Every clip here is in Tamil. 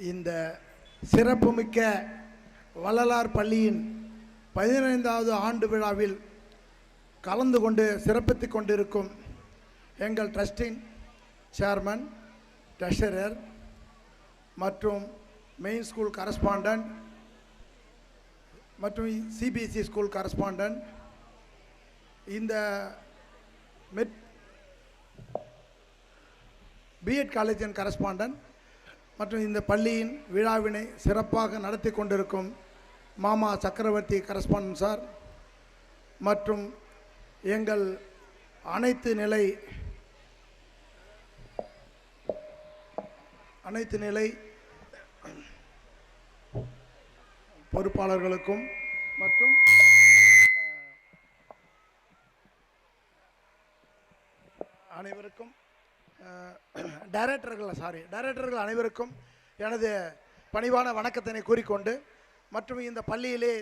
இந்த சிறப்புமிக்க வள்ளலார் பள்ளியின் 15வது ஆண்டு விழாவில் கலந்து கொண்டு சிறப்பித்துக் கொண்டிருக்கும் எங்கள் ட்ரஸ்டின் சேர்மன், ட்ரெஷரர் மற்றும் மெயின் ஸ்கூல் கரஸ்பாண்டன்ட் மற்றும் சிபிஎஸ்இ ஸ்கூல் கரஸ்பாண்டன்ட், இந்த பிஎட் காலேஜின் கரஸ்பாண்டன்ட் மற்றும் இந்த பள்ளியின் விழாவினை சிறப்பாக நடத்தி கொண்டிருக்கும் மாமா சக்கரவர்த்தி கரஸ்பாண்டன்ட் சார் மற்றும் எங்கள் அனைத்து நிலை பொறுப்பாளர்களுக்கும் மற்றும் அனைவருக்கும் டைரக்டர்கள் அனைவருக்கும் எனது பணிவான வணக்கத்தினை கூறிக்கொண்டு, மற்றும் இந்த பள்ளியிலே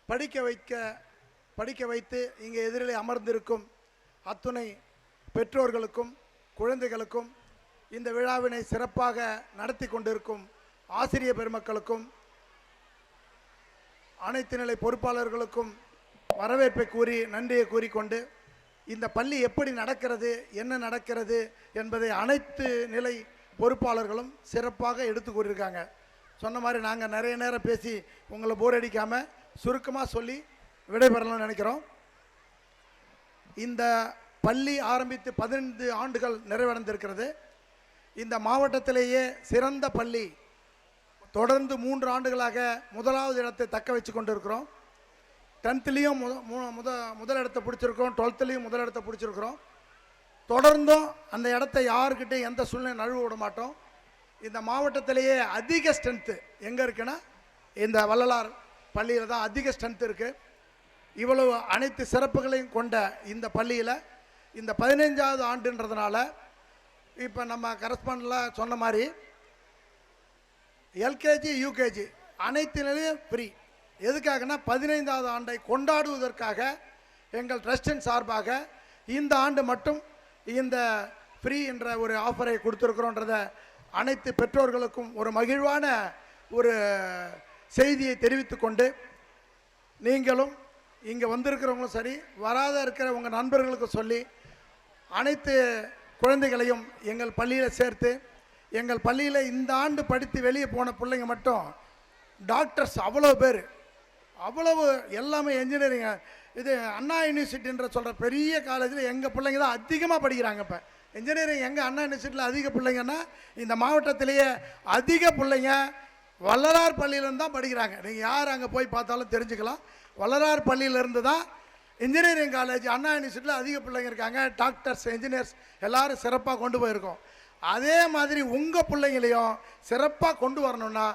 படிக்க வைத்து இங்கே எதிரிலே அமர்ந்திருக்கும் அத்துணை பெற்றோர்களுக்கும் குழந்தைகளுக்கும், இந்த விழாவினை சிறப்பாக நடத்தி கொண்டிருக்கும் ஆசிரிய பெருமக்களுக்கும் அனைத்து நிலை பொறுப்பாளர்களுக்கும் வரவேற்பை கூறி நன்றியை கூறிக்கொண்டு, இந்த பள்ளி எப்படி நடக்கிறது, என்ன நடக்கிறது என்பதை அனைத்து நிலை பொறுப்பாளர்களும் சிறப்பாக எடுத்து கூறியிருக்காங்க. சொன்ன மாதிரி நாங்கள் நிறைய நேரம் பேசி உங்களை போர் அடிக்காமல் சுருக்கமாக சொல்லி விடைபெறலாம்னு நினைக்கிறோம். இந்த பள்ளி ஆரம்பித்து 15 ஆண்டுகள் நிறைவடைந்திருக்கிறது. இந்த மாவட்டத்திலேயே சிறந்த பள்ளி, தொடர்ந்து 3 ஆண்டுகளாக முதலாவது இடத்தை தக்க வச்சு கொண்டிருக்கிறோம். 10th முதலிடத்தை பிடிச்சிருக்கிறோம், 12th முதலிடத்தை பிடிச்சிருக்கிறோம். தொடர்ந்தும் அந்த இடத்த யாருக்கிட்டே எந்த சூழ்நிலை நழுவ விட மாட்டோம். இந்த மாவட்டத்திலேயே அதிக ஸ்ட்ரென்த்து எங்கே இருக்குன்னா இந்த வள்ளலார் பள்ளியில் தான் அதிக ஸ்ட்ரென்த் இருக்குது. இவ்வளவு அனைத்து சிறப்புகளையும் கொண்ட இந்த பள்ளியில் இந்த 15வது ஆண்டுன்றதுனால இப்போ நம்ம கரஸ்பாண்டில் சொன்ன மாதிரி எல்கேஜி யூகேஜி அனைத்து நிலையும் ஃப்ரீ. எதுக்காகனா 15வது ஆண்டை கொண்டாடுவதற்காக எங்கள் ட்ரஸ்டின் சார்பாக இந்த ஆண்டு மட்டும் இந்த ஃப்ரீ என்ற ஒரு ஆஃபரை கொடுத்துருக்குறோன்றத அனைத்து பெற்றோர்களுக்கும் ஒரு மகிழ்வான ஒரு செய்தியை தெரிவித்து கொண்டு, நீங்களும் இங்கே வந்திருக்கிறவங்களும் சரி, வராத இருக்கிற உங்கள் நண்பர்களுக்கும் சொல்லி அனைத்து குழந்தைகளையும் எங்கள் பள்ளியில் சேர்த்து, எங்கள் பள்ளியில் இந்த ஆண்டு படித்து வெளியே போன பிள்ளைங்க மட்டும் டாக்டர்ஸ் அவ்வளோ பேர், அவ்வளவு எல்லாமே என்ஜினியரிங். இது அண்ணா யூனிவர்சிட்டின்ற சொல்கிற பெரிய காலேஜில் எங்கள் பிள்ளைங்க தான் அதிகமாக படிக்கிறாங்க. இப்போ இன்ஜினியரிங் எங்கள் அண்ணா யூனிவர்சிட்டியில் அதிக பிள்ளைங்கன்னா இந்த மாவட்டத்திலேயே அதிக பிள்ளைங்க வள்ளலார் பள்ளியிலேருந்து தான் படிக்கிறாங்க. நீங்கள் யார் அங்கே போய் பார்த்தாலும் தெரிஞ்சுக்கலாம். வள்ளலார் பள்ளியிலேருந்து தான் இன்ஜினியரிங் காலேஜ் அண்ணா யூனிவர்சிட்டியில் அதிக பிள்ளைங்க இருக்காங்க. டாக்டர்ஸ், இன்ஜினியர்ஸ் எல்லோரும் சிறப்பாக கொண்டு போயிருக்கோம். அதே மாதிரி உங்கள் பிள்ளைங்களையும் சிறப்பாக கொண்டு வரணுன்னா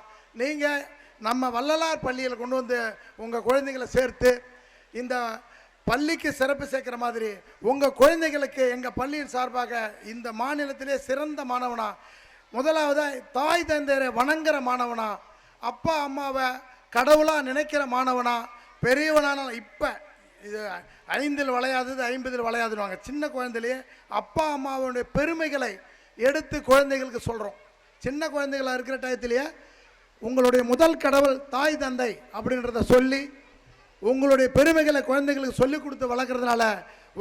நீங்கள் நம்ம வள்ளலார் பள்ளியில் கொண்டு வந்து உங்கள் குழந்தைகளை சேர்த்து இந்த பள்ளிக்கு சிறப்பு சேர்க்குற மாதிரி உங்கள் குழந்தைகளுக்கு எங்கள் பள்ளியின் சார்பாக இந்த மாநிலத்திலே சிறந்த மாணவனா, முதலாவதாக தாய் தந்தையரை வணங்குற மாணவனா, அப்பா அம்மாவை கடவுளாக நினைக்கிற மாணவனா, பெரியவனான இப்போ இது 5ல் வளையாதது 50ல் வளையாதுன்னு சின்ன குழந்தையிலேயே அப்பா அம்மாவுடைய பெருமைகளை எடுத்து குழந்தைகளுக்கு சொல்கிறோம். சின்ன குழந்தைகளாக இருக்கிற டயத்திலேயே உங்களுடைய முதல் கடவுள் தாய் தந்தை அப்படின்றத சொல்லி உங்களுடைய பெருமைகளை குழந்தைகளுக்கு சொல்லிக் கொடுத்து வளர்க்குறதுனால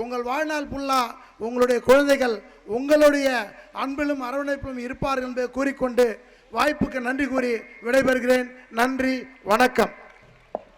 உங்கள் வாழ்நாள் ஃபுல்லாக உங்களுடைய குழந்தைகள் உங்களுடைய அன்பிலும் அரவணைப்பிலும் இருப்பார்கள் என்பதை கூறிக்கொண்டு வாய்ப்புக்கு நன்றி கூறி விடைபெறுகிறேன். நன்றி, வணக்கம்.